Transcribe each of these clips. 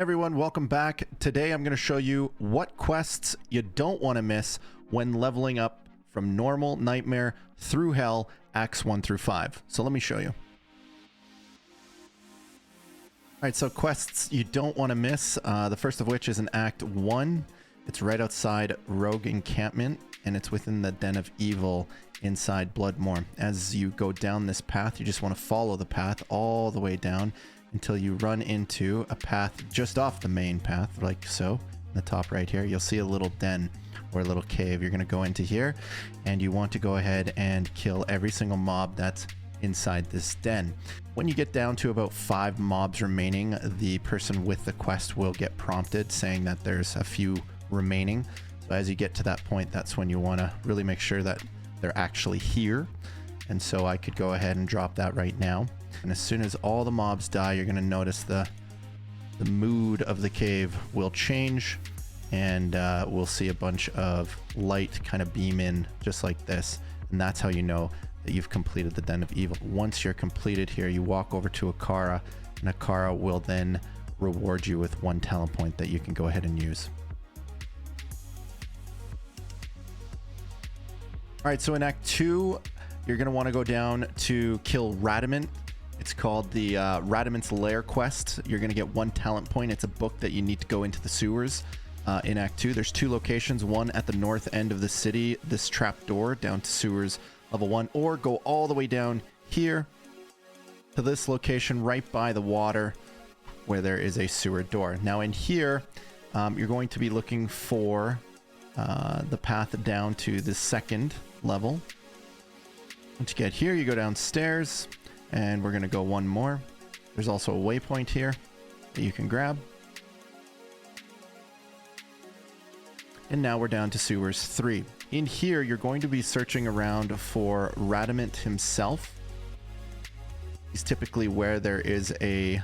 Everyone, welcome back. Today I'm going to show you what quests you don't want to miss when leveling up from normal, nightmare, through hell, acts 1 through 5. So let me show you. Alright, so quests you don't want to miss. The first of which is in Act 1. It's right outside Rogue Encampment, and it's within the Den of Evil inside Bloodmoor. As you go down this path, you just want to follow the path all the way down until you run into a path just off the main path, like so. In the top right here, you'll see a little den or a little cave. You're going to go into here, and you want to go ahead and kill every single mob that's inside this den. When you get down to about 5 mobs remaining, the person with the quest will get prompted saying that there's a few remaining. So as you get to that point, that's when you want to really make sure that they're actually here. And so I could go ahead and drop that right now. And as soon as all the mobs die, you're going to notice the mood of the cave will change, and we'll see a bunch of light kind of beam in just like this. And that's how you know that you've completed the Den of Evil. Once you're completed here, you walk over to Akara, and Akara will then reward you with 1 talent point that you can go ahead and use. Alright, so in Act 2, you're going to want to go down to kill Radamant. It's called the Radamant's Lair quest. You're going to get 1 talent point. It's a book that you need to go into the sewers in Act 2. There's 2 locations, one at the north end of the city, this trap door down to sewers level 1, or go all the way down here to this location right by the water where there is a sewer door. Now in here, you're going to be looking for the path down to the 2nd level. Once you get here, you go downstairs, and we're going to go 1 more. There's also a waypoint here that you can grab. And now we're down to sewers 3. In here, you're going to be searching around for Radamant himself. He's typically where there is a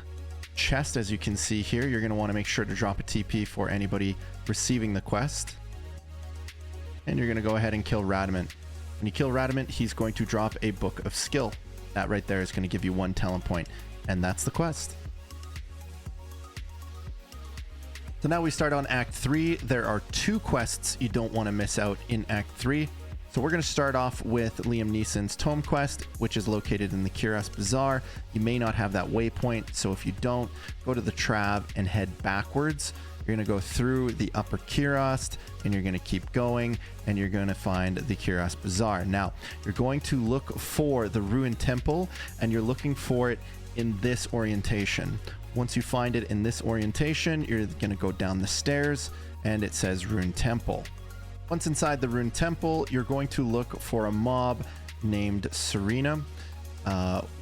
chest, as you can see here. You're going to want to make sure to drop a TP for anybody receiving the quest. And you're going to go ahead and kill Radamant. When you kill Radamant, he's going to drop a Book of Skill. That right there is going to give you 1 talent point. And that's the quest. So now we start on Act 3. There are 2 quests you don't want to miss out in Act 3. So we're going to start off with Liam Neeson's Tome quest, which is located in the Curious Bazaar. You may not have that waypoint, so if you don't, go to the Trav and head backwards. You're going to go through the Upper Curious, and you're going to keep going, and you're going to find the Curious Bazaar. Now, you're going to look for the Ruined Temple, and you're looking for it in this orientation. Once you find it in this orientation, you're going to go down the stairs, and it says Ruined Temple. Once inside the Ruined Temple, you're going to look for a mob named Serena,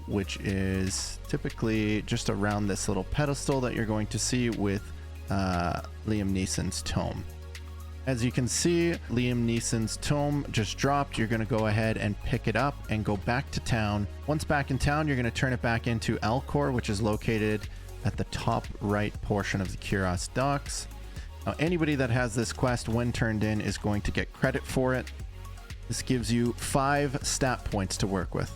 which is typically just around this little pedestal that you're going to see with Liam Neeson's Tome. As you can see, Liam Neeson's Tome just dropped. You're going to go ahead and pick it up and go back to town. Once back in town, you're going to turn it back into Alcor, which is located at the top right portion of the Curious Docks. Now, anybody that has this quest when turned in is going to get credit for it. This gives you 5 stat points to work with.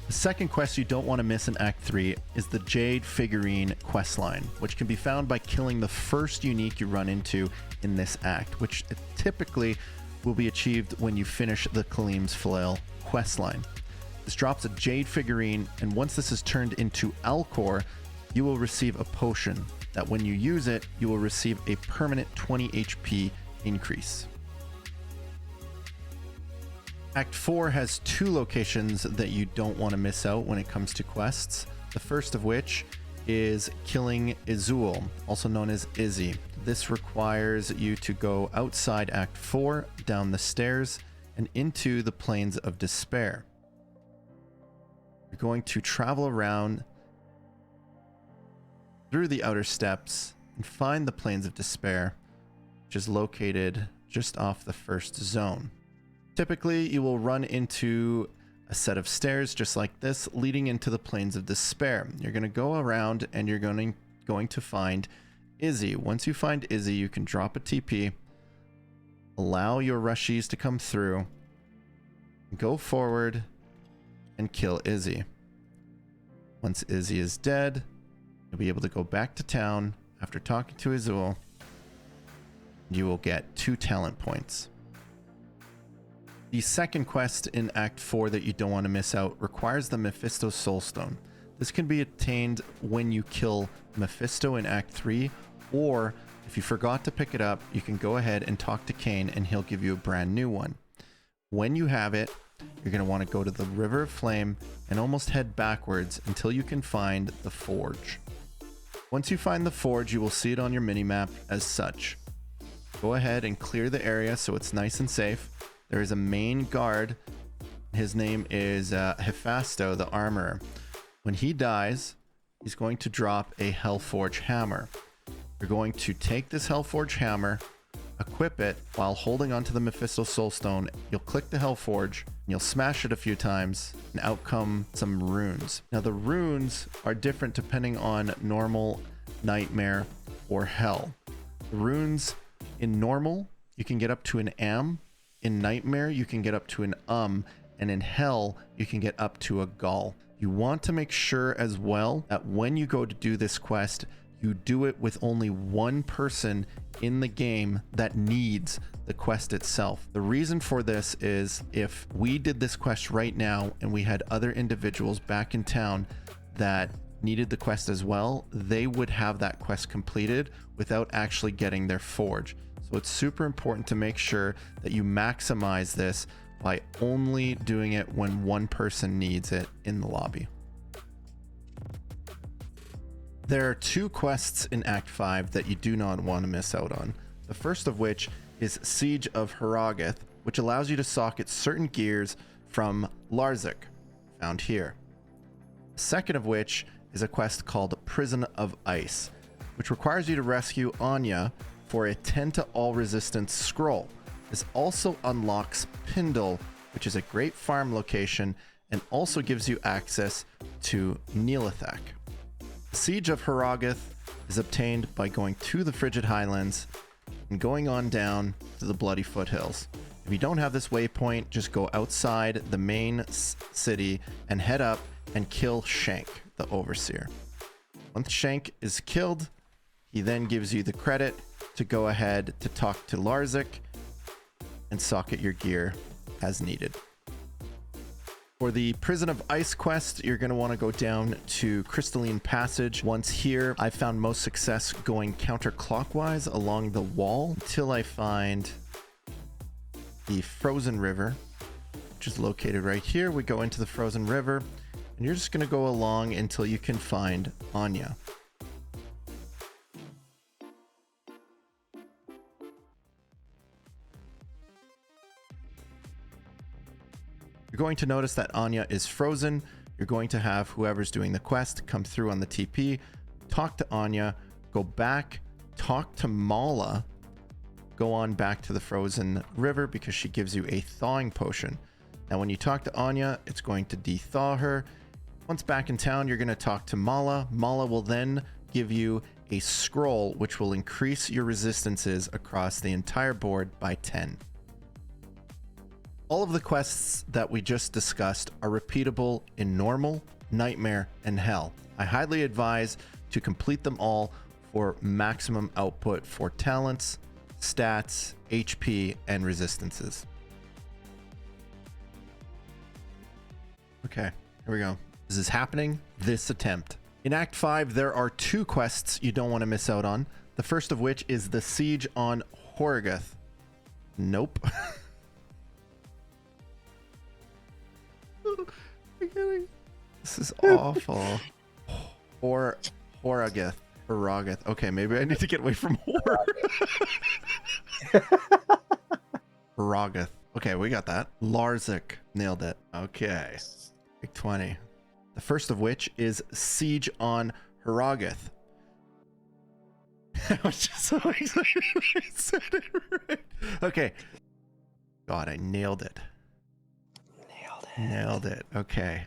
The second quest you don't want to miss in Act 3 is the Jade Figurine questline, which can be found by killing the first unique you run into in this act, which typically will be achieved when you finish the Khalim's Flail questline. This drops a Jade Figurine, and once this is turned into Alcor, you will receive a potion that when you use it, you will receive a permanent 20 HP increase. Act 4 has 2 locations that you don't want to miss out when it comes to quests. The first of which is killing Izul, also known as Izzy. This requires you to go outside Act 4, down the stairs, and into the Plains of Despair. You're going to travel around through the outer steps and find the Plains of Despair, which is located just off the first zone. Typically, you will run into a set of stairs just like this, leading into the Plains of Despair. You're going to go around, and you're going to find Izzy. Once you find Izzy, you can drop a TP, allow your rushies to come through, go forward, and kill Izzy. Once Izzy is dead, you'll be able to go back to town after talking to Azul, you will get 2 talent points. The second quest in Act 4 that you don't want to miss out requires the Mephisto Soulstone. This can be obtained when you kill Mephisto in Act 3, or if you forgot to pick it up, you can go ahead and talk to Cain and he'll give you a brand new one. When you have it, you're going to want to go to the River of Flame and almost head backwards until you can find the Forge. Once you find the Forge, you will see it on your minimap as such. Go ahead and clear the area so it's nice and safe. There is a main guard. His name is Hephasto, the Armorer. When he dies, he's going to drop a Hellforge Hammer. You're going to take this Hellforge Hammer, equip it while holding onto the Mephisto Soulstone. You'll click the Hellforge, and you'll smash it a few times, and out come some runes. Now the runes are different depending on normal, nightmare, or hell. The runes in normal, you can get up to an am. In nightmare, you can get up to an and in hell, you can get up to a gal. You want to make sure as well that when you go to do this quest, you do it with only one person in the game that needs the quest itself. The reason for this is if we did this quest right now and we had other individuals back in town that needed the quest as well, they would have that quest completed without actually getting their forge. So it's super important to make sure that you maximize this by only doing it when one person needs it in the lobby. There are 2 quests in Act 5 that you do not want to miss out on. The first of which is Siege of Harrogath, which allows you to socket certain gears from Larzik, found here. The second of which is a quest called Prison of Ice, which requires you to rescue Anya for a 10 to all resistance scroll. This also unlocks Pindle, which is a great farm location and also gives you access to Neelithak. Siege of Harrogath is obtained by going to the Frigid Highlands and going on down to the Bloody Foothills. If you don't have this waypoint, just go outside the main city and head up and kill Shank, the Overseer. Once Shank is killed, he then gives you the credit to go ahead to talk to Larzik and socket your gear as needed. For the Prison of Ice quest, you're going to want to go down to Crystalline Passage. Once here, I found most success going counterclockwise along the wall until I find the Frozen River, which is located right here. We go into the Frozen River, and you're just going to go along until you can find Anya. You're going to notice that Anya is frozen. You're going to have whoever's doing the quest come through on the TP, talk to Anya, go back, talk to Mala, go on back to the Frozen River because she gives you a thawing potion. Now, when you talk to Anya, it's going to de-thaw her. Once back in town, you're going to talk to Mala. Mala will then give you a scroll, which will increase your resistances across the entire board by 10. All of the quests that we just discussed are repeatable in normal, nightmare, and hell. I highly advise to complete them all for maximum output for talents, stats, HP, and resistances. Okay, here we go. This is happening this attempt. In Act 5, there are 2 quests you don't want to miss out on. The first of which is the Siege on Harrogath. Nope. This is awful. Harrogath. Okay, maybe I need to get away from horror. Harrogath. Okay, we got that. Larzik. Nailed it. Okay. Big 20. The first of which is Siege on Harrogath. I was just so excited I said it right. Okay. God, I nailed it. Nailed it. Okay.